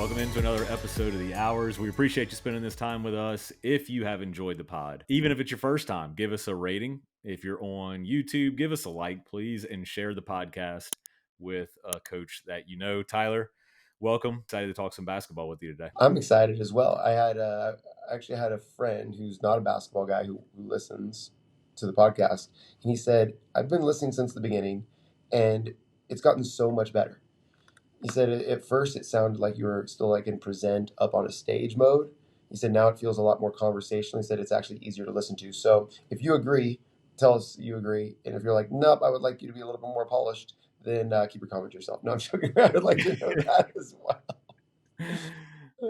Welcome into another episode of The Hours. We appreciate you spending this time with us. If you have enjoyed the pod, even if it's your first time, give us a rating. If you're on YouTube, give us a like, please, and share the podcast with a coach that you know. Tyler, welcome. Excited to talk some basketball with you today. I'm excited as well. I actually had a friend who's not a basketball guy who listens to the podcast, and he said, "I've been listening since the beginning, and it's gotten so much better." He said at first it sounded like you were still like in present up on a stage mode. He said now it feels a lot more conversational. He said it's actually easier to listen to. So if you agree, tell us you agree. And if you're like, nope, I would like you to be a little bit more polished, then keep your comment to yourself. No, I'm joking. I would like to know that as well.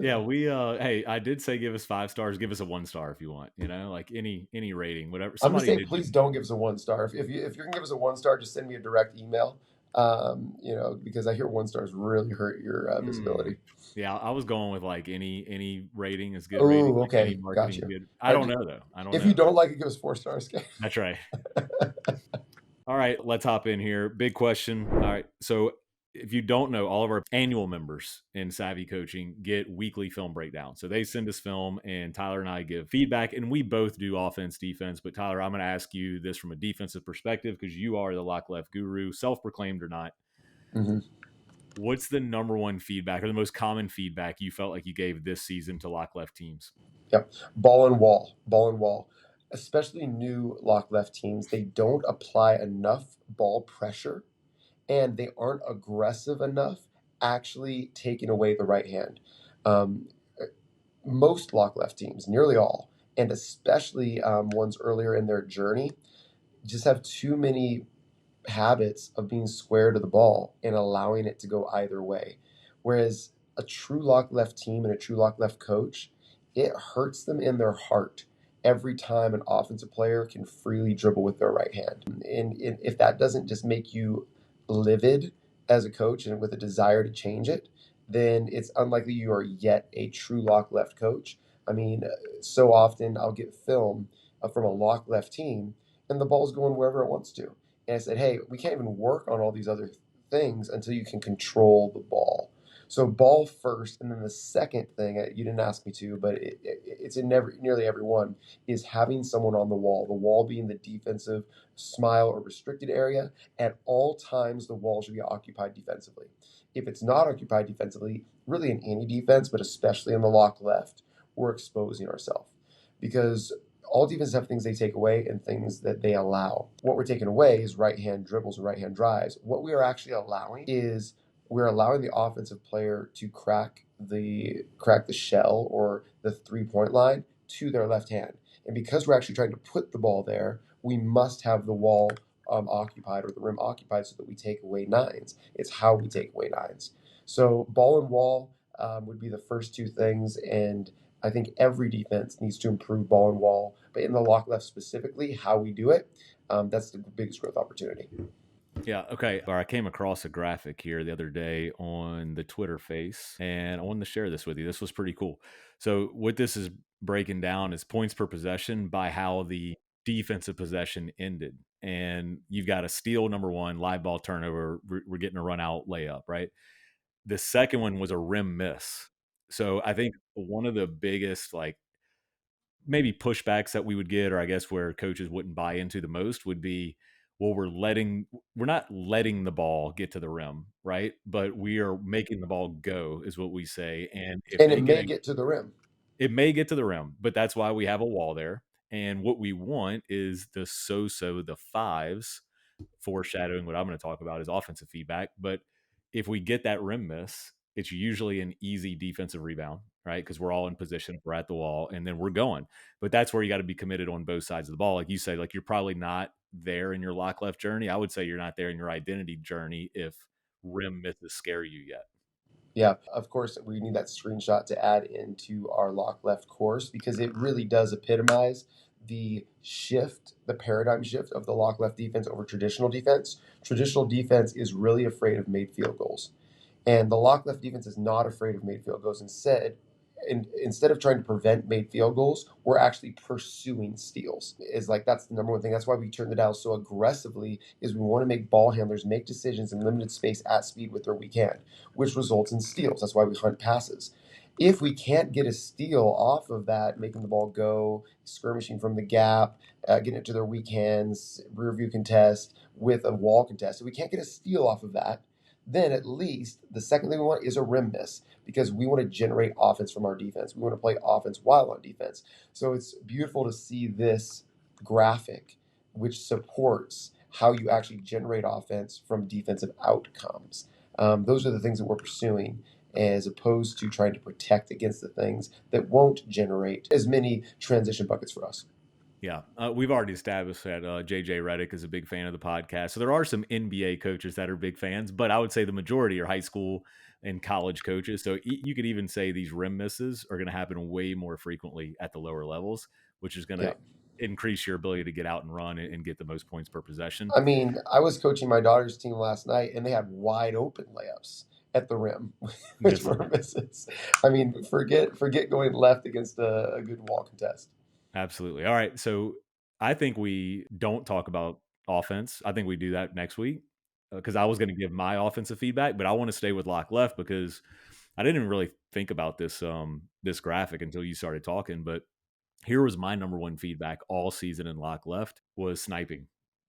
Yeah, hey, I did say give us 5 stars, give us a 1 star if you want, like any rating, whatever. I'm gonna Somebody say did please don't give us a 1 star. If you're gonna give us a 1 star, just send me a direct email. Because I hear 1 stars really hurt your visibility. Yeah, I was going with like any rating is good rating, Oh, like any okay, marketing gotcha. good. I don't know though. I don't If know. you don't like it, give us 4 stars. Okay. That's right. All right, let's hop in here. Big question. All right, so if you don't know, all of our annual members in SAVI coaching get weekly film breakdown. So they send us film, and Tyler and I give feedback, and we both do offense, defense. But Tyler, I'm going to ask you this from a defensive perspective because you are the LockLeft guru, self-proclaimed or not. Mm-hmm. What's the number one feedback or the most common feedback you felt like you gave this season to LockLeft teams? Yep. Ball and wall. Especially new LockLeft teams, they don't apply enough ball pressure, and they aren't aggressive enough, actually taking away the right hand. Um, Most LockLeft teams, nearly all, and especially ones earlier in their journey, just have too many habits of being square to the ball and allowing it to go either way. Whereas a true LockLeft team and a true LockLeft coach, it hurts them in their heart every time an offensive player can freely dribble with their right hand. And if that doesn't just make you livid as a coach and with a desire to change it, then it's unlikely you are yet a true LockLeft coach. I mean, so often I'll get film from a LockLeft team and the ball's going wherever it wants to. And I said, hey, we can't even work on all these other things until you can control the ball. So ball first, and then the second thing, you didn't ask me to, but it's in nearly every one, is having someone on the wall being the defensive smile or restricted area. At all times, the wall should be occupied defensively. If it's not occupied defensively, really in any defense, but especially in the LockLeft, we're exposing ourselves. Because all defenses have things they take away and things that they allow. What we're taking away is right-hand dribbles and right-hand drives. What we are actually allowing is we're allowing the offensive player to crack the shell or the three-point line to their left hand. And because we're actually trying to put the ball there, we must have the wall occupied or the rim occupied so that we take away nines. It's how we take away nines. So ball and wall would be the first two things, and I think every defense needs to improve ball and wall, but in the LockLeft specifically, how we do it, that's the biggest growth opportunity. Yeah, okay. I came across a graphic here the other day on the Twitter face, and I wanted to share this with you. This was pretty cool. So what this is breaking down is points per possession by how the defensive possession ended. And you've got a steal, number one, live ball turnover. We're getting a run out layup, right? The second one was a rim miss. So I think one of the biggest, like, maybe pushbacks that we would get, or I guess where coaches wouldn't buy into the most would be, well, we're not letting the ball get to the rim, right? But we are making the ball go is what we say. And if And they it may get to the rim. it may get to the rim, but that's why we have a wall there. And what we want is the fives, foreshadowing what I'm going to talk about is offensive feedback. But if we get that rim miss, it's usually an easy defensive rebound, right? Because we're all in position, we're at the wall, and then we're going. But that's where you got to be committed on both sides of the ball. Like you said, like you're probably not there in your LockLeft journey. I would say you're not there in your identity journey if rim misses scare you yet. Yeah, of course, we need that screenshot to add into our LockLeft course because it really does epitomize the shift, the paradigm shift of the LockLeft defense over traditional defense. Traditional defense is really afraid of made field goals. And the LockLeft defense is not afraid of made field goals. Instead, instead of trying to prevent made field goals, we're actually pursuing steals. Is like that's the number one thing. That's why we turn the dial so aggressively. Is we want to make ball handlers make decisions in limited space at speed with their weak hand, which results in steals. That's why we hunt passes. If we can't get a steal off of that, making the ball go, skirmishing from the gap, getting it to their weak hands, rear view contest with a wall contest, if we can't get a steal off of that, then at least the second thing we want is a rim miss because we want to generate offense from our defense. We want to play offense while on defense. So it's beautiful to see this graphic, which supports how you actually generate offense from defensive outcomes. Those are the things that we're pursuing as opposed to trying to protect against the things that won't generate as many transition buckets for us. Yeah, we've already established that JJ Redick is a big fan of the podcast. So there are some NBA coaches that are big fans, but I would say the majority are high school and college coaches. So you could even say these rim misses are going to happen way more frequently at the lower levels, which is going to Yeah. increase your ability to get out and run and get the most points per possession. I mean, I was coaching my daughter's team last night, and they had wide open layups at the rim, which This were misses. I mean, forget going left against a good wall contest. Absolutely. All right. So I think we don't talk about offense. I think we do that next week because I was going to give my offensive feedback, but I want to stay with lock left because I didn't really think about this graphic until you started talking. But here was my number one feedback all season in lock left was sniping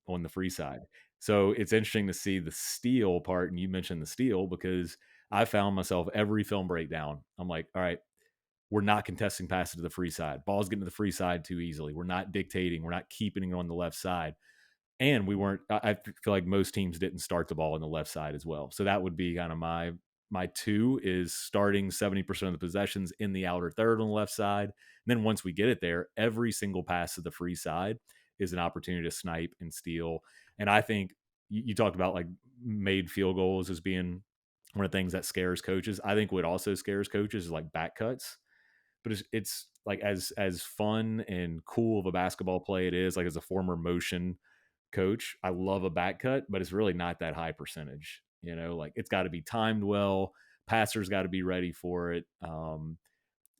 on the free side. So it's interesting to see the steal part, and you mentioned the steal because I found myself every film breakdown. I'm like, all right, we're not contesting passes to the free side. Ball's getting to the free side too easily. We're not dictating. We're not keeping it on the left side. And we weren't. I feel like most teams didn't start the ball on the left side as well. So that would be kind of my two is starting 70% of the possessions in the outer third on the left side. And then once we get it there, every single pass to the free side is an opportunity to snipe and steal. And I think you talked about like made field goals as being one of the things that scares coaches. I think what also scares coaches is like back cuts, but it's like as fun and cool of a basketball play it is. Like as a former motion coach, I love a back cut, but it's really not that high percentage. You know, like it's got to be timed well. Passers got to be ready for it.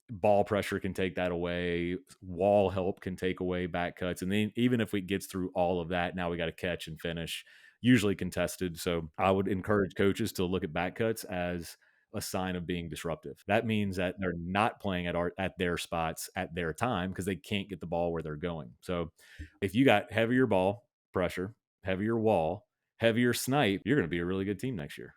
Ball pressure can take that away. Wall help can take away back cuts. And then even if it gets through all of that, now we got to catch and finish, usually contested. So I would encourage coaches to look at back cuts as a sign of being disruptive. That means that they're not playing at their spots at their time because they can't get the ball where they're going. So if you got heavier ball pressure, heavier wall, heavier snipe, you're going to be a really good team next year.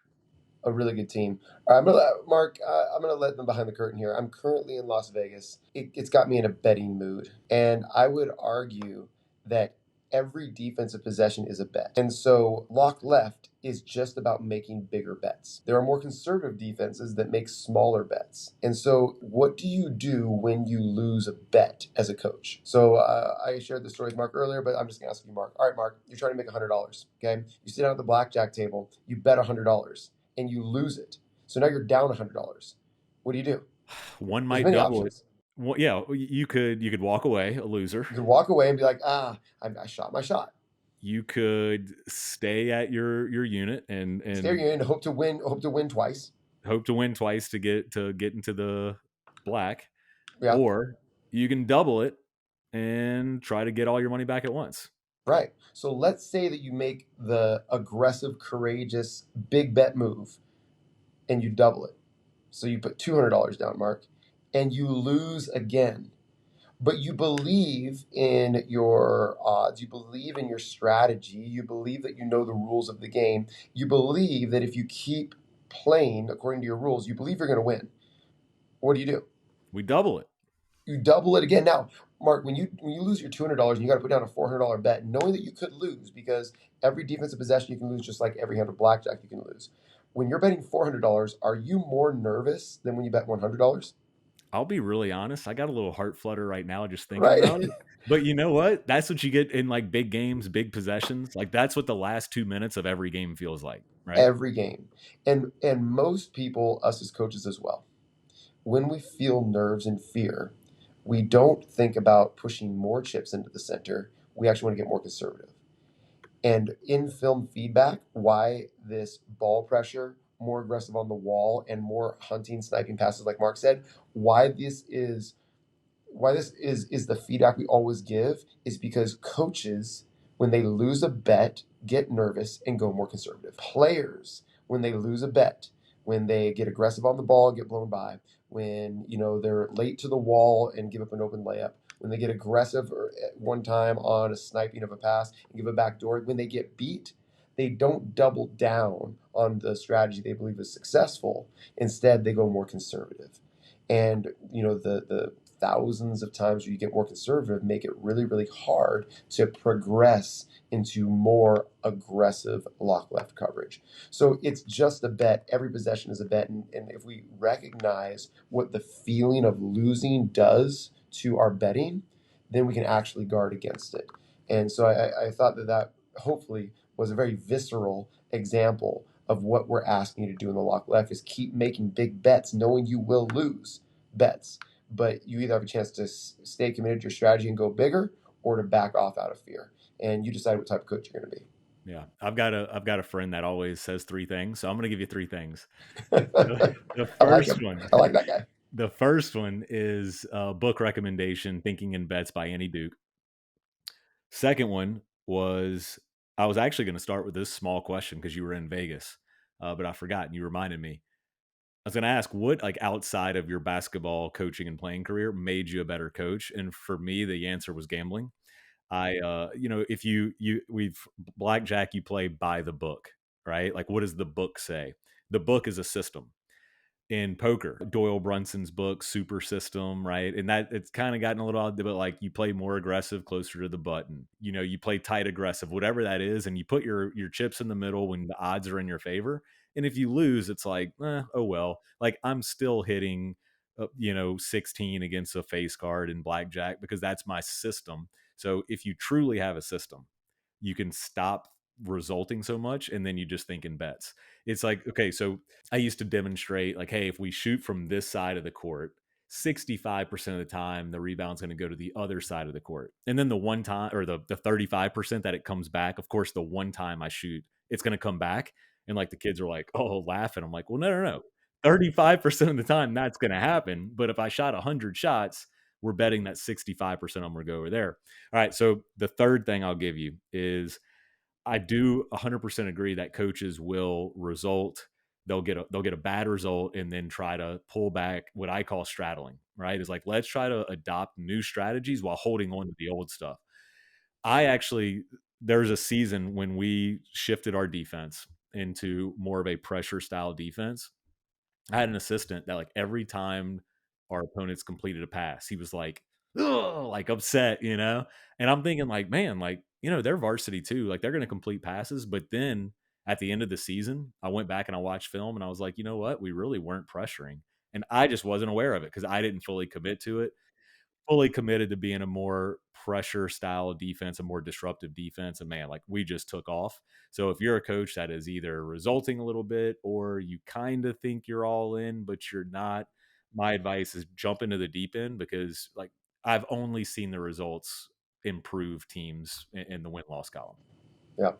A really good team. All right, Mark, I'm going to let them behind the curtain here. I'm currently in Las Vegas. It's got me in a betting mood. And I would argue that every defensive possession is a bet. And so lock left is just about making bigger bets. There are more conservative defenses that make smaller bets. And so what do you do when you lose a bet as a coach? So I shared this story with Mark earlier, but I'm just going to ask you, Mark. All right, Mark, you're trying to make $100, okay? You sit down at the blackjack table, you bet $100 and you lose it. So now you're down $100. What do you do? One There's might many double it. options. Well, yeah, you could walk away a loser. You could walk away and be like, I shot my shot. You could stay at your unit Stare and you in, hope to win twice. hope to win twice to get into the black, Yeah, or you can double it and try to get all your money back at once. right. So let's say that you make the aggressive, courageous, big bet move and you double it. So you put $200 down, Mark, and you lose again. But you believe in your odds, you believe in your strategy, you believe that you know the rules of the game, you believe that if you keep playing according to your rules, you believe you're going to win. What do? We double it. You double it again. Now, Mark, when you lose your $200 and you got to put down a $400 bet, knowing that you could lose because every defensive possession you can lose, just like every hand of blackjack you can lose. When you're betting $400, are you more nervous than when you bet $100? I'll be really honest. I got a little heart flutter right now just thinking Right. about it. But you know what? That's what you get in like big games, big possessions. Like that's what the last 2 minutes of every game feels like, right? Every game. And most people, us as coaches as well, when we feel nerves and fear, we don't think about pushing more chips into the center. We actually want to get more conservative. And in film feedback, why this ball pressure, more aggressive on the wall, and more hunting, sniping passes, like Mark said. Why this is why this is the feedback we always give is because coaches, when they lose a bet, get nervous and go more conservative. Players, when they lose a bet, when they get aggressive on the ball, get blown by, when they're late to the wall and give up an open layup, when they get aggressive at one time on a sniping of a pass and give a back door, when they get beat, they don't double down on the strategy they believe is successful. Instead, they go more conservative. And the thousands of times where you get more conservative make it really, really hard to progress into more aggressive lock left coverage. So it's just a bet. Every possession is a bet. And if we recognize what the feeling of losing does to our betting, then we can actually guard against it. And so I thought that hopefully was a very visceral example of what we're asking you to do in the lock left, is keep making big bets, knowing you will lose bets. But you either have a chance to stay committed to your strategy and go bigger, or to back off out of fear. And you decide what type of coach you're going to be. Yeah, I've got a friend that always says three things, so I'm gonna give you three things. The I like first him. one, I like that guy. the first one is a book recommendation, Thinking in Bets by Annie Duke. Second one was, I was actually going to start with this small question because you were in Vegas, but I forgot and you reminded me. I was going to ask what, like outside of your basketball coaching and playing career, made you a better coach? And for me, the answer was gambling. If we've blackjack, you play by the book, right? Like, what does the book say? The book is a system. In poker, Doyle Brunson's book, Super System, right? And that it's kind of gotten a little odd, but like you play more aggressive closer to the button. You play tight aggressive, whatever that is, and you put your chips in the middle when the odds are in your favor. And if you lose, it's like, oh well. Like I'm still hitting 16 against a face card in blackjack because that's my system. So if you truly have a system, you can stop resulting so much and then you just think in bets. It's like, okay, so I used to demonstrate like, hey, if we shoot from this side of the court, 65% of the time the rebound's going to go to the other side of the court. And then the one time, or the 35% that it comes back, of course, the one time I shoot, it's going to come back. And like the kids are like, oh, laughing. I'm like, well, no, no, no. 35% of the time that's going to happen. But if I shot 100 shots, we're betting that 65% of them will go over there. All right. So the third thing I'll give you is I do 100% agree that coaches will result. They'll get a bad result and then try to pull back, what I call straddling, right? Is like, let's try to adopt new strategies while holding on to the old stuff. I actually, there's a season when we shifted our defense into more of a pressure style defense. I had an assistant that like every time our opponents completed a pass, he was like, "Ugh," like upset. And I'm thinking like, man, like, they're varsity too. Like they're going to complete passes. But then at the end of the season, I went back and I watched film and I was like, you know what? We really weren't pressuring. And I just wasn't aware of it because I didn't fully commit to it, fully committed to being a more pressure style defense, a more disruptive defense. And man, like we just took off. So if you're a coach that is either resulting a little bit or you kind of think you're all in, but you're not, my advice is jump into the deep end because like I've only seen the results improve teams in the win loss column. Yeah.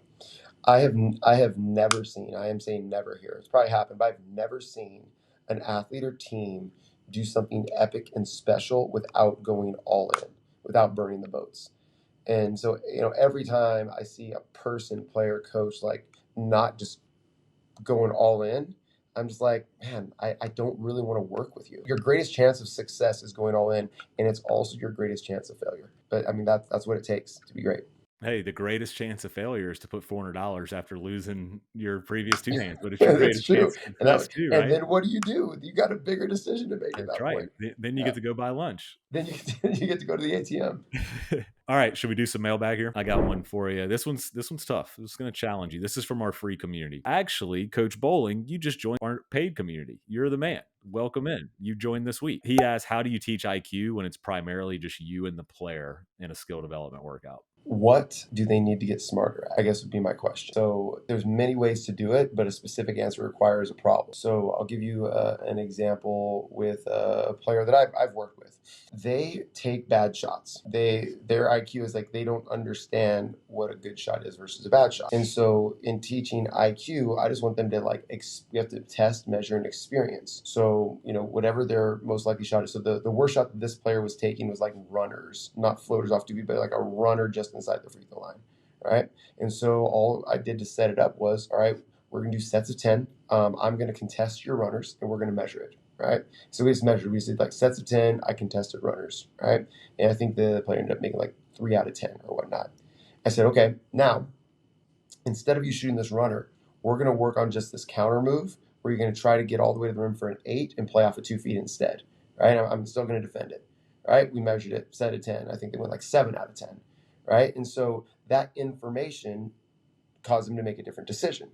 I have never seen, I am saying never here, it's probably happened, but I've never seen an athlete or team do something epic and special without going all in, without burning the boats. And so, every time I see a person, player, coach, like not just going all in, I'm just like, man, I don't really want to work with you. Your greatest chance of success is going all in, and it's also your greatest chance of failure. But I mean, that's what it takes to be great. Hey, the greatest chance of failure is to put $400 after losing your previous two hands, but it's your That's greatest true. chance of And success too, and right? then what do? You got a bigger decision to make at That's that right. point. Then you Yeah. get to go buy lunch. Then you you get to go to the ATM. All right, should we do some mailbag here? I got one for you. This one's tough. This is going to challenge you. This is from our free community. Actually, Coach Bowling, you just joined our paid community. You're the man. Welcome in. You joined this week. He asked, "How do you teach IQ when it's primarily just you and the player in a skill development workout?" What do they need to get smarter at? I guess would be my question. So there's many ways to do it, but a specific answer requires a problem. So I'll give you an example with a player that I've worked with. They take bad shots. Their IQ is like they don't understand what a good shot is versus a bad shot. And so in teaching IQ, I just want them to we have to test, measure, and experience. So whatever their most likely shot is. So the worst shot that this player was taking was like runners, not floaters off 2 feet, but like a runner just inside the free throw line, right? And so all I did to set it up was, all right, we're gonna do sets of 10. I'm gonna contest your runners, and we're gonna measure it, right? So we just measured. We said like sets of 10. I contested runners, right? And I think the player ended up making like 3 out of 10 or whatnot. I said, okay, now instead of you shooting this runner, we're going to work on just this counter move where you're going to try to get all the way to the rim for an 8 and play off of 2 feet instead. Right? I'm still going to defend it. Right? We measured it, set of 10. I think they went like 7 out of 10. Right? And so that information caused them to make a different decision.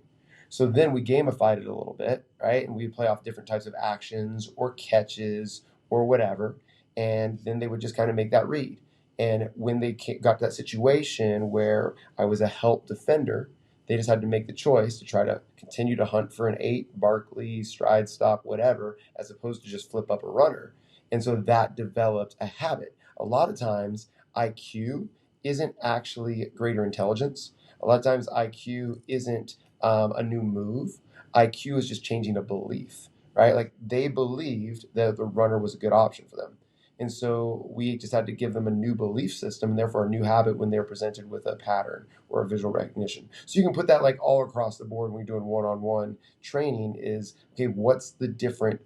So then we gamified it a little bit, right? And we'd play off different types of actions or catches or whatever. And then they would just kind of make that read. And when they got to that situation where I was a help defender, they just had to make the choice to try to continue to hunt for an 8, Barkley, stride stop, whatever, as opposed to just flip up a runner. And so that developed a habit. A lot of times, IQ isn't actually greater intelligence. A lot of times, IQ isn't a new move. IQ is just changing a belief, right? Like they believed that the runner was a good option for them. And so we just had to give them a new belief system and therefore a new habit when they're presented with a pattern or a visual recognition. So you can put that like all across the board when you're doing one-on-one training is, okay, what's the different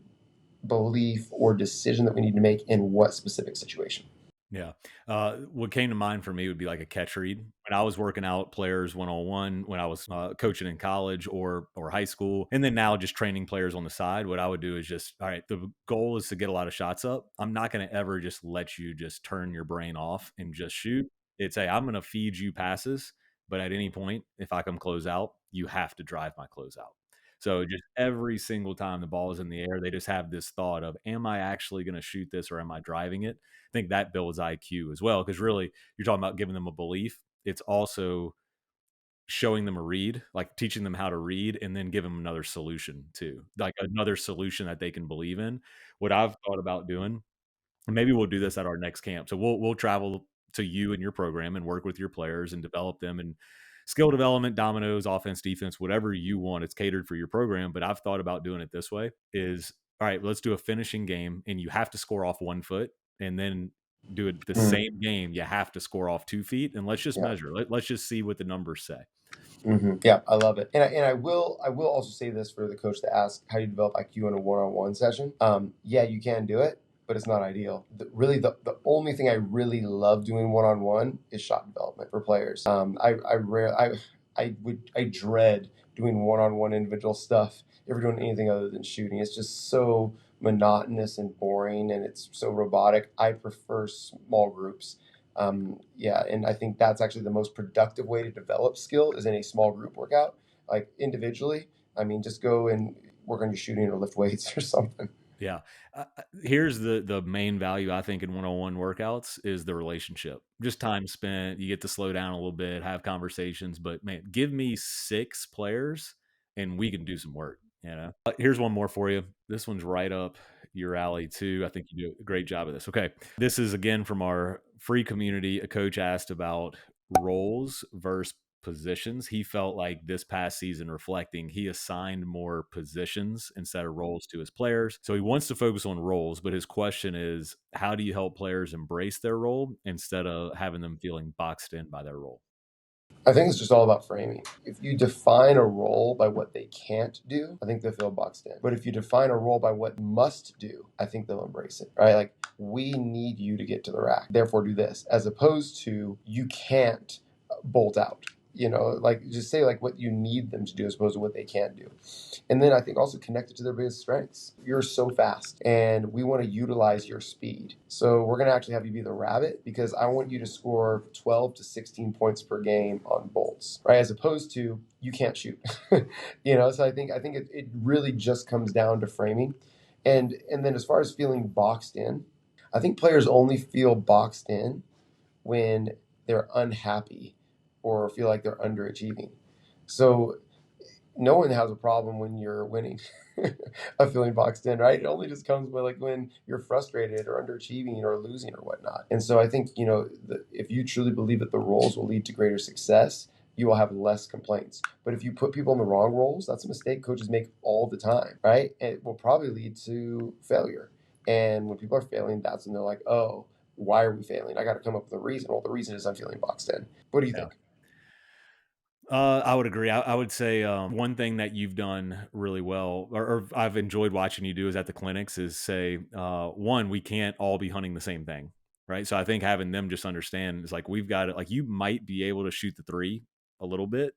belief or decision that we need to make in what specific situation? Yeah. What came to mind for me would be like a catch read. When I was working out players one on one, when I was coaching in college or high school, and then now just training players on the side, what I would do is just, all right, the goal is to get a lot of shots up. I'm not going to ever just let you just turn your brain off and just shoot. It's, hey, I'm going to feed you passes, but at any point, if I come close out, you have to drive my close out. So just every single time the ball is in the air, they just have this thought of, am I actually going to shoot this or am I driving it? I think that builds IQ as well, because really you're talking about giving them a belief. It's also showing them a read, like teaching them how to read, and then give them another solution too, like another solution that they can believe in. What I've thought about doing, and maybe we'll do this at our next camp. So we'll travel to you and your program and work with your players and develop them and skill development, dominoes, offense, defense, whatever you want. It's catered for your program. But I've thought about doing it this way: is all right, let's do a finishing game, and you have to score off 1 foot, and then do it the Mm, same game. You have to score off 2 feet, and let's just yeah. measure. Let's just see what the numbers say. Yeah, I love it, and I will also say this for the coach to ask how you develop IQ in a one-on-one session. Yeah, you can do it, but it's not ideal. Really, the only thing I really love doing one-on-one is shot development for players. I dread doing one-on-one individual stuff if we're doing anything other than shooting. It's just so monotonous and boring, and it's so robotic. I prefer small groups. Yeah, and I think that's actually the most productive way to develop skill is in a small group workout. Like individually, I mean, just go and work on your shooting or lift weights or something. Yeah. Here's the main value I think in one-on-one workouts is the relationship. Just time spent. You get to slow down a little bit, have conversations. But man, give me 6 players, and we can do some work. Here's one more for you. This one's right up your alley too. I think you do a great job of this. Okay, this is again from our free community. A coach asked about roles versus positions. He felt like this past season, reflecting, he assigned more positions instead of roles to his players. So he wants to focus on roles, but his question is, how do you help players embrace their role instead of having them feeling boxed in by their role? I think it's just all about framing. If you define a role by what they can't do, I think they'll feel boxed in. But if you define a role by what must do, I think they'll embrace it, right? Like, we need you to get to the rack, therefore do this, as opposed to you can't bolt out. Like just say like what you need them to do as opposed to what they can't do. And then I think also connect it to their biggest strengths. You're so fast and we want to utilize your speed. So we're going to actually have you be the rabbit because I want you to score 12 to 16 points per game on bolts, right? As opposed to you can't shoot. So I think it really just comes down to framing. And then as far as feeling boxed in, I think players only feel boxed in when they're unhappy or feel like they're underachieving. So no one has a problem when you're winning of feeling boxed in, right? It only just comes with like when you're frustrated or underachieving or losing or whatnot. And so I think, if you truly believe that the roles will lead to greater success, you will have less complaints. But if you put people in the wrong roles, that's a mistake coaches make all the time, right? And it will probably lead to failure. And when people are failing, that's when they're like, oh, why are we failing? I got to come up with a reason. Well, the reason is I'm feeling boxed in. What do you Yeah. think? I would agree. I would say one thing that you've done really well, or I've enjoyed watching you do, is at the clinics, is say, one, we can't all be hunting the same thing, right? So I think having them just understand is like we've got it. Like you might be able to shoot the three a little bit,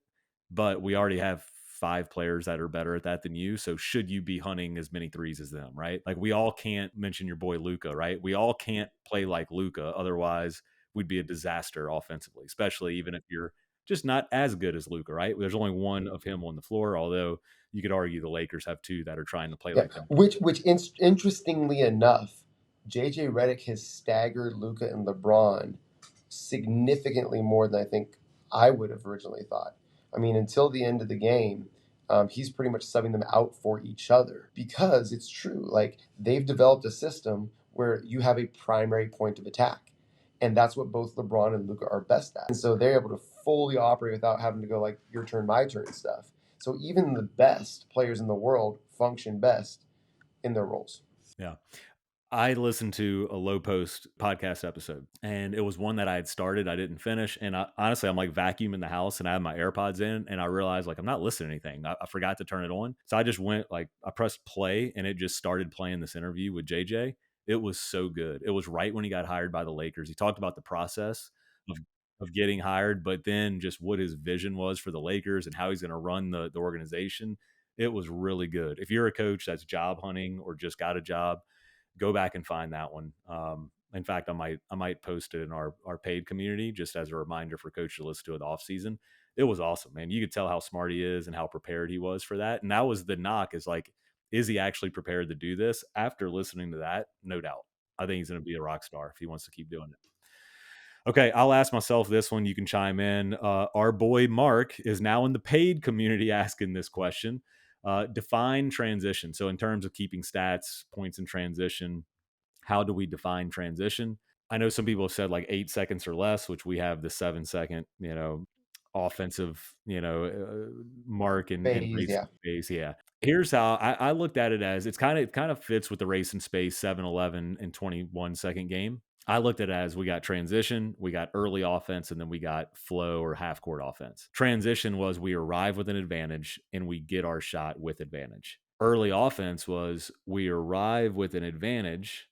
but we already have five players that are better at that than you. So should you be hunting as many threes as them, right? Like we all can't mention your boy Luca, right? We all can't play like Luca, otherwise we'd be a disaster offensively, especially even if you're just not as good as Luca, right? There's only one of him on the floor, although you could argue the Lakers have two that are trying to play Yeah, like him. interestingly enough, JJ Redick has staggered Luca and LeBron significantly more than I think I would have originally thought. I mean, until the end of the game, he's pretty much subbing them out for each other because it's true. Like they've developed a system where you have a primary point of attack, and that's what both LeBron and Luca are best at. And so they're able to fully operate without having to go like your turn, my turn stuff. So even the best players in the world function best in their roles. Yeah. I listened to a Low Post podcast episode, and it was one that I had started. I didn't finish. And honestly, I'm like vacuuming the house and I have my AirPods in, and I realized like I'm not listening to anything. I forgot to turn it on. So I just went like, I pressed play and it just started playing this interview with JJ. It was so good. It was right when he got hired by the Lakers. He talked about the process of, of getting hired, but then just what his vision was for the Lakers and how he's going to run the organization. It was really good. If you're a coach that's job hunting or just got a job, go back and find that one. In fact, I might post it in our paid community just as a reminder for coach to listen to it off season. It was awesome, man. You could tell how smart he is and how prepared he was for that. And that was the knock, is like, is he actually prepared to do this? After listening to that, no doubt. I think he's going to be a rock star if he wants to keep doing it. Okay, I'll ask myself this one. You can chime in. Our boy Mark is now in the paid community asking this question. Define transition. So, in terms of keeping stats, points in transition, how do we define transition? I know some people have said like 8 seconds or less, which we have the 7 second, offensive, mark in Phase, race yeah. and space. Yeah. Here's how I looked at it. As it kind of fits with the race and space 7-11 and 21 second game. I looked at it as we got transition, we got early offense, and then we got flow or half court offense. Transition was we arrive with an advantage and we get our shot with advantage. Early offense was we arrive with an advantage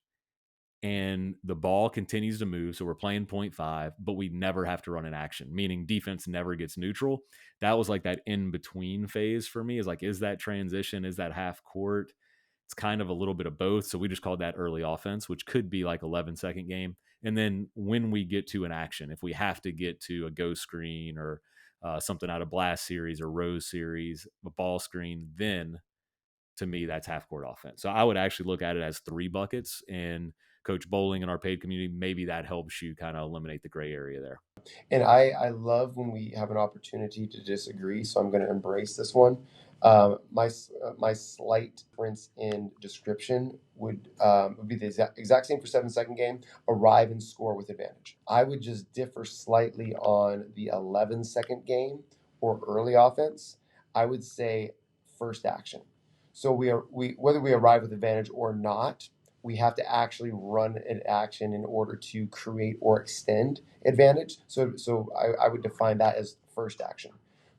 and the ball continues to move. So we're playing 0.5, but we never have to run an action, meaning defense never gets neutral. That was like that in between phase for me, is like, is that transition? Is that half court? It's kind of a little bit of both. So we just called that early offense, which could be like 11-second game. And then when we get to an action, if we have to get to a go screen or something out of blast series or rose series, a ball screen, then to me, that's half court offense. So I would actually look at it as three buckets. And Coach Bowling in our paid community, maybe that helps you kind of eliminate the gray area there. And I love when we have an opportunity to disagree, so I'm going to embrace this one. My slight difference in description would be the exact same for 7 second game. Arrive and score with advantage. I would just differ slightly on the 11 second game or early offense. I would say first action. So we whether we arrive with advantage or not, we have to actually run an action in order to create or extend advantage. So I would define that as first action.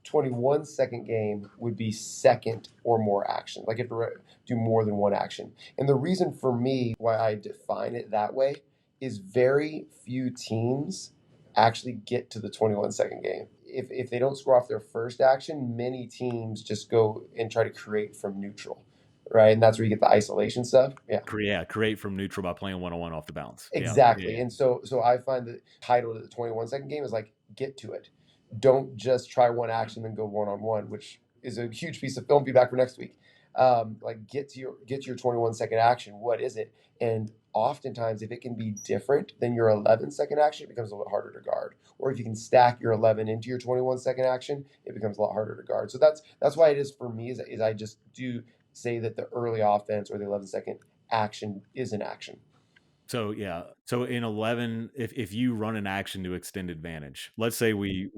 21 second game would be second or more action. Like if you do more than one action. And the reason for me why I define it that way is very few teams actually get to the 21 second game. If they don't score off their first action, many teams just go and try to create from neutral, right? And that's where you get the isolation stuff. Yeah. Create from neutral by playing 1-on-1 off the bounce. Yeah. Exactly. Yeah. And so I find the title of the 21 second game is like, get to it. Don't just try one action and go one on one, which is a huge piece of film feedback for next week. like get to your 21-second action. What is it? And oftentimes, if it can be different than your 11-second action, it becomes a little harder to guard. Or if you can stack your 11 into your 21-second action, it becomes a lot harder to guard. So that's why it is for me. Is I just do say that the early offense or the 11-second action is an action. So yeah, so in 11, if you run an action to extend advantage, let's say we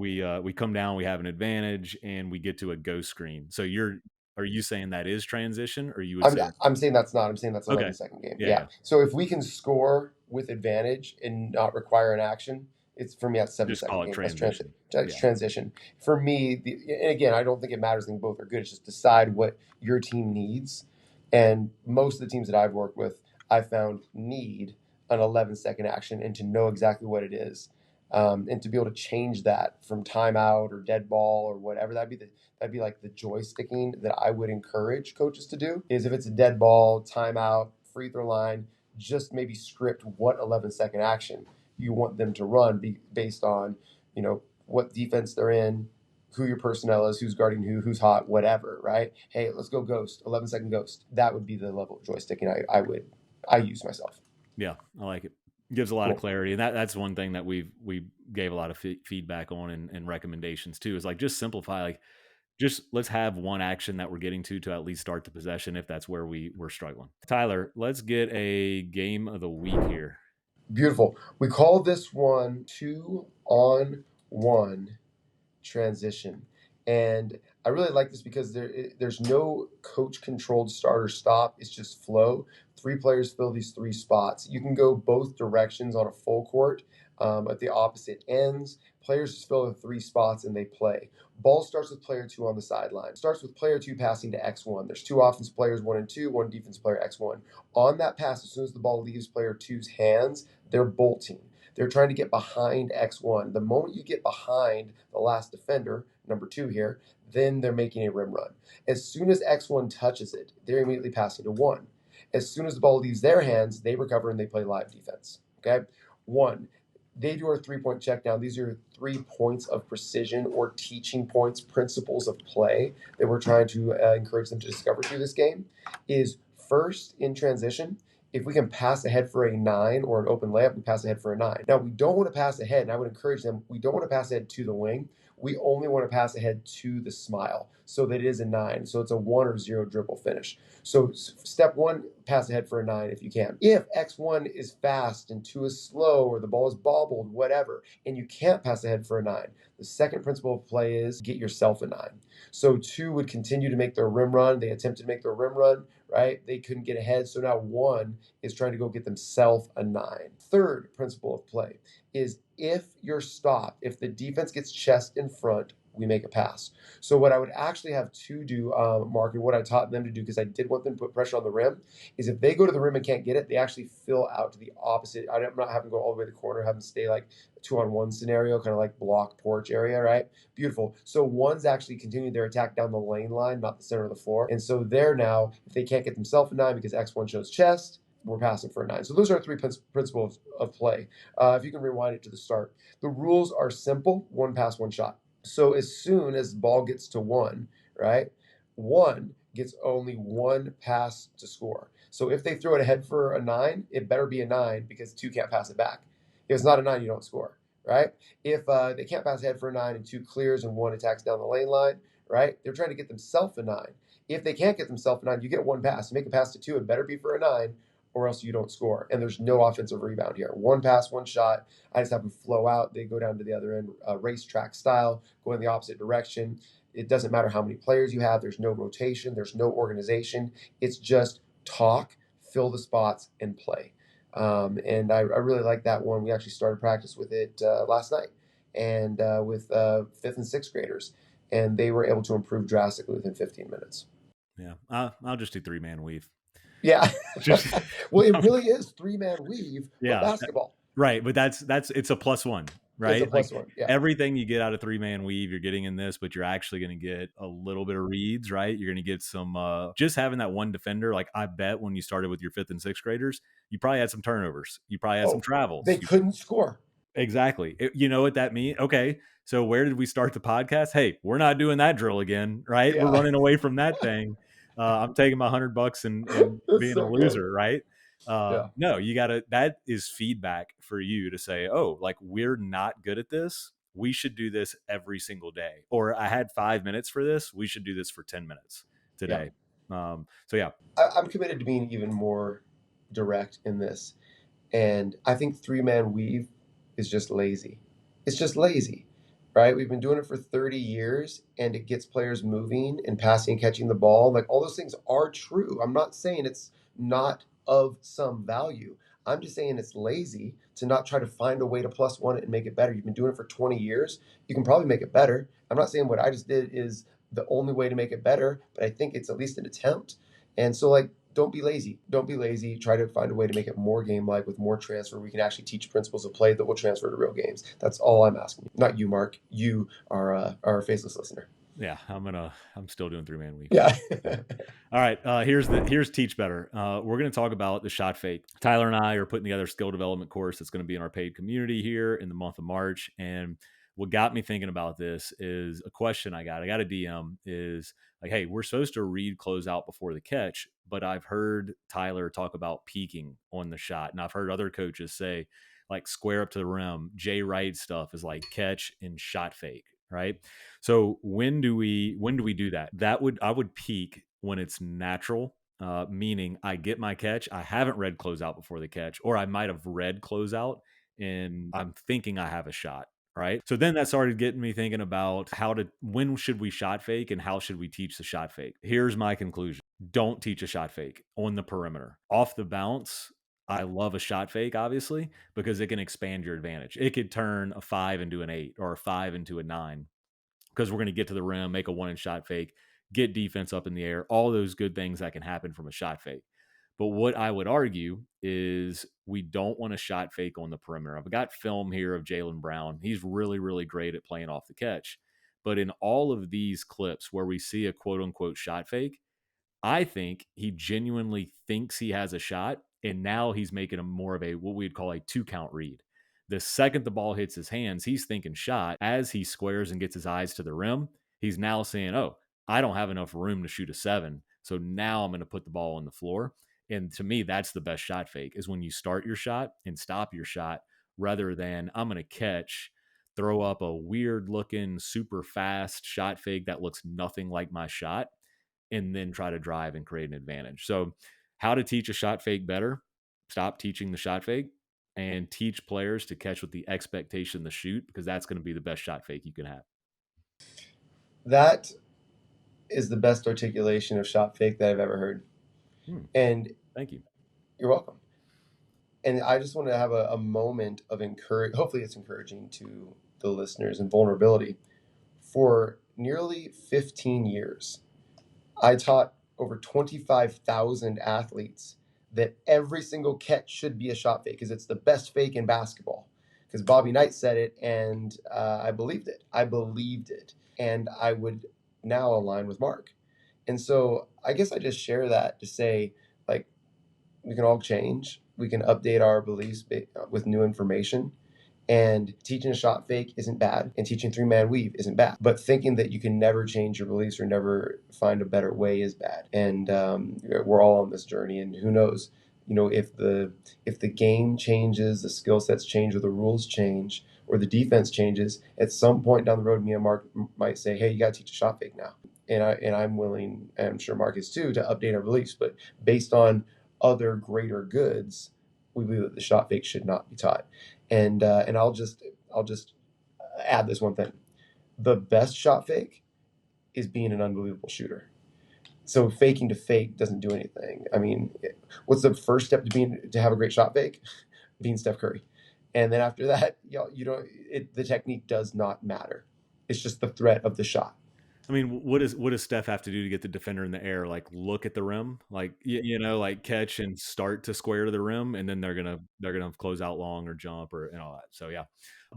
come down, we have an advantage, and we get to a go screen. So are you saying that is transition, or you would I'm say I'm saying that's not. I'm saying that's okay, 11-second game. yeah, Yeah. yeah, So if we can score with advantage and not require an action, it's for me that's seven just second call it game. That's transition. that's Yeah, transition. For me, and again, I don't think it matters. I think both are good. It's just decide what your team needs. And most of the teams that I've worked with, I found need an 11-second action and to know exactly what it is. And to be able to change that from timeout or dead ball or whatever, that'd be like the joysticking that I would encourage coaches to do. Is if it's a dead ball, timeout, free throw line, just maybe script what 11-second action you want them to run based on what defense they're in, who your personnel is, who's guarding who's hot, whatever. Right? Hey, let's go ghost, 11-second ghost. That would be the level of joysticking I use myself. yeah, I like it. Gives a lot of Cool. clarity, and that's one thing that we gave a lot of feedback on and recommendations too. Is like just simplify, like just let's have one action that we're getting to at least start the possession if that's where we're struggling. Tyler, let's get a game of the week here. Beautiful. We call this one 2-on-1 transition. And I really like this because there's no coach controlled start or stop. It's just flow. Three players fill these three spots. You can go both directions on a full court at the opposite ends. Players just fill the three spots and they play. Ball starts with player two on the sideline. Starts with player two passing to X1. There's two offensive players, 1 and 2, one defense player, X1. On that pass, as soon as the ball leaves player two's hands, they're bolting. They're trying to get behind X1. The moment you get behind the last defender, number two here, then they're making a rim run. As soon as X1 touches it, they're immediately passing to 1. As soon as the ball leaves their hands, they recover and they play live defense. Okay? 1. They do our 3-point check down. These are 3 points of precision or teaching points, principles of play that we're trying to encourage them to discover through this game. Is first in transition, if we can pass ahead for a 9 or an open layup, we pass ahead for a 9. Now, we don't want to pass ahead, and I would encourage them, we don't want to pass ahead to the wing. We only want to pass ahead to the smile so that it is a 9. So it's a 1 or 0 dribble finish. So step 1, pass ahead for a 9 if you can. If X1 is fast and 2 is slow or the ball is bobbled, whatever, and you can't pass ahead for a 9, the second principle of play is get yourself a 9. So 2 would continue to make their rim run. They attempted to make their rim run, right? They couldn't get ahead. So now 1 is trying to go get themselves a 9. Third principle of play is if you're stopped, if the defense gets chest in front, we make a pass. So what I would actually have to do, Mark, and what I taught them to do, because I did want them to put pressure on the rim, is if they go to the rim and can't get it, they actually fill out to the opposite. I'm not having to go all the way to the corner, have them stay like 2-on-1 scenario, kind of like block porch area, right? Beautiful. So 1's actually continuing their attack down the lane line, not the center of the floor. And so they're now, if they can't get themselves a 9 because X1 shows chest, we're passing for a 9. So those are 3 principles of play. If you can rewind it to the start, the rules are simple: 1 pass, 1 shot. So as soon as the ball gets to 1, right, 1 gets only 1 pass to score. So if they throw it ahead for a 9, it better be a 9 because 2 can't pass it back. If it's not a 9, you don't score, right? If they can't pass ahead for a 9 and 2 clears and 1 attacks down the lane line, right, they're trying to get themselves a 9. If they can't get themselves a 9, you get 1 pass. You make a pass to 2, it better be for a 9 or else you don't score. And there's no offensive rebound here. 1 pass, 1 shot. I just have them flow out. They go down to the other end, racetrack style, go in the opposite direction. It doesn't matter how many players you have. There's no rotation. There's no organization. It's just talk, fill the spots, and play. And I really like that one. We actually started practice with it last night and with 5th and 6th graders. And they were able to improve drastically within 15 minutes. Yeah, I'll just do 3-man weave. Yeah. Just Well, it really is 3-man weave, but yeah, basketball. right. But that's it's a +1, It's a right? Like plus 1. Yeah. everything you get out of 3-man weave, you're getting in this, but you're actually going to get a little bit of reads, right? You're going to get some just having that one defender. Like I bet when you started with your 5th and 6th graders, you probably had some turnovers. You probably had some Oh, travels. they couldn't score. Exactly. You know what that means? Okay. So where did we start the podcast? Hey, we're not doing that drill again, right? We're Yeah. running away from that thing. I'm taking my $100 and That's being a so good. loser, right? Yeah, No, you gotta, that is feedback for you to say, oh, like we're not good at this. We should do this every single day. Or I had 5 minutes for this. We should do this for 10 minutes yeah. today. So yeah. I'm committed to being even more direct in this. And I think three-man weave is just lazy. It's just lazy, right? We've been doing it for 30 years and it gets players moving and passing and catching the ball. Like all those things are true. I'm not saying it's not of some value. I'm just saying it's lazy to not try to find a way to plus one it and make it better. You've been doing it for 20 years. You can probably make it better. I'm not saying what I just did is the only way to make it better, but I think it's at least an attempt. And so, like, don't be lazy. Don't be lazy. Try to find a way to make it more game like with more transfer. We can actually teach principles of play that will transfer to real games. That's all I'm asking you. Not you, Mark. You are our faceless listener. Yeah, I'm still doing 3-man weave. Yeah. Yeah. All right. Here's teach better. We're going to talk about the shot fake. Tyler and I are putting together a skill development course that's going to be in our paid community here in the month of March. And what got me thinking about this is a question I got. I got a DM is like, hey, we're supposed to read closeout before the catch, but I've heard Tyler talk about peeking on the shot. And I've heard other coaches say like square up to the rim. Jay Wright stuff is like catch and shot fake, right? So when do we do that? I would peak when it's natural, meaning I get my catch. I haven't read closeout before the catch, or I might have read closeout and I'm thinking I have a shot. Right. So then that started getting me thinking about when should we shot fake and how should we teach the shot fake? Here's my conclusion. Don't teach a shot fake on the perimeter. Off the bounce, I love a shot fake, obviously, because it can expand your advantage. It could turn a 5 into an 8 or a 5 into a 9 because we're going to get to the rim, make a 1-inch shot fake, get defense up in the air, all those good things that can happen from a shot fake. But what I would argue is we don't want to shot fake on the perimeter. I've got film here of Jaylen Brown. He's really, really great at playing off the catch. But in all of these clips where we see a quote unquote shot fake, I think he genuinely thinks he has a shot, and now he's making a more of a what we'd call a 2 count read. The second the ball hits his hands, he's thinking shot. As he squares and gets his eyes to the rim, he's now saying, "Oh, I don't have enough room to shoot a 7, so now I'm going to put the ball on the floor." And to me, that's the best shot fake is when you start your shot and stop your shot rather than I'm going to catch, throw up a weird looking, super fast shot fake that looks nothing like my shot and then try to drive and create an advantage. So, how to teach a shot fake better? Stop teaching the shot fake and teach players to catch with the expectation to shoot because that's going to be the best shot fake you can have. That is the best articulation of shot fake that I've ever heard. Hmm, And thank you. you're welcome. And I just want to have a moment of encourage. Hopefully, it's encouraging to the listeners and vulnerability. For nearly 15 years, I taught over 25,000 athletes that every single catch should be a shot fake because it's the best fake in basketball. Because Bobby Knight said it, and I believed it. I believed it, and I would now align with Mark. And so I guess I just share that to say, like, we can all change. We can update our beliefs with new information. And teaching a shot fake isn't bad, and teaching three-man weave isn't bad. But thinking that you can never change your beliefs or never find a better way is bad. And we're all on this journey, and who knows, if the game changes, the skill sets change, or the rules change, or the defense changes, at some point down the road, me and Mark might say, "Hey, you got to teach a shot fake now." And I'm willing, and I'm sure Mark is too, to update our beliefs. But based on other greater goods, we believe that the shot fake should not be taught. And I'll just add this one thing: the best shot fake is being an unbelievable shooter. So faking to fake doesn't do anything. I mean, what's the first step to have a great shot fake? Being Steph Curry, and then after that, you don't. The technique does not matter. It's just the threat of the shot. I mean, what does Steph have to do to get the defender in the air? Like look at the rim, like like catch and start to square to the rim, and then they're gonna close out long or jump or and all that. So yeah,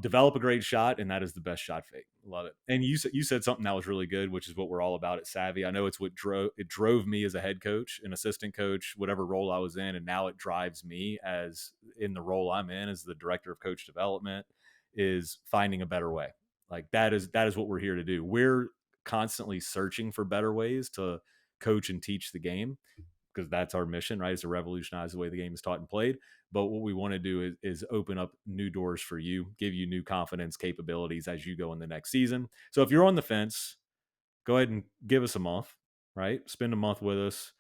develop a great shot, and that is the best shot fake. Love it. And you said something that was really good, which is what we're all about at SAVI. I know it's what drove me as a head coach, an assistant coach, whatever role I was in, and now it drives me as in the role I'm in as the director of coach development is finding a better way. Like that is what we're here to do. We're constantly searching for better ways to coach and teach the game, because that's our mission, right? Is to revolutionize the way the game is taught and played. But what we want to do is open up new doors for you, give you new confidence, capabilities as you go in the next season. So if you're on the fence, go ahead and give us a month, right? Spend a month with us.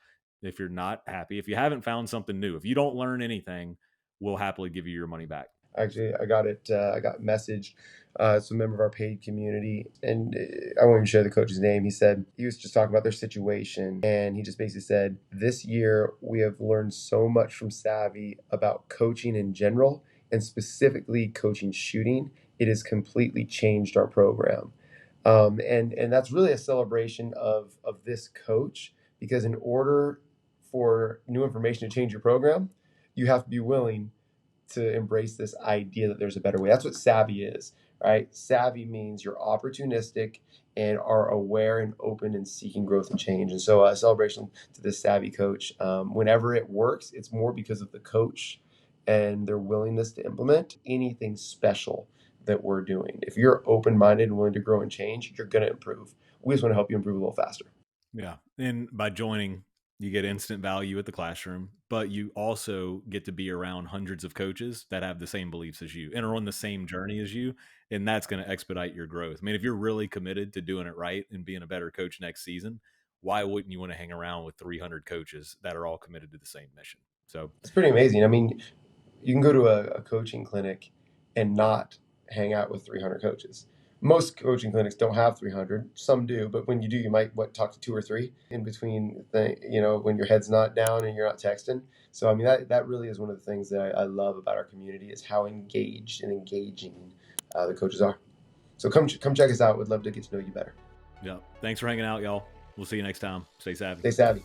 If you're not happy, if you haven't found something new, if you don't learn anything, we'll happily give you your money back. Actually, I got it. I got messaged. It's a member of our paid community, and I won't even share the coach's name. He said he was just talking about their situation, and he just basically said, "This year we have learned so much from SAVI about coaching in general, and specifically coaching shooting. It has completely changed our program." And that's really a celebration of this coach, because in order for new information to change your program, you have to be willing to embrace this idea that there's a better way. That's what savvy is, right? Savvy means you're opportunistic and are aware and open and seeking growth and change. And so, a celebration to this savvy coach. Whenever it works, it's more because of the coach and their willingness to implement anything special that we're doing. If you're open minded and willing to grow and change, you're going to improve. We just want to help you improve a little faster. Yeah. And by joining, you get instant value at the classroom, but you also get to be around hundreds of coaches that have the same beliefs as you and are on the same journey as you. And that's going to expedite your growth. I mean, if you're really committed to doing it right and being a better coach next season, why wouldn't you want to hang around with 300 coaches that are all committed to the same mission? So, It's pretty amazing. I mean, you can go to a coaching clinic and not hang out with 300 coaches. Most coaching clinics don't have 300. Some do, but when you do, you might talk to two or three in between when your head's not down and you're not texting. So I mean that really is one of the things that I love about our community, is how engaged and engaging the coaches are. So come check us out. We'd love to get to know you better. yeah. Thanks for hanging out, y'all. We'll see you next time. Stay savvy. Stay savvy.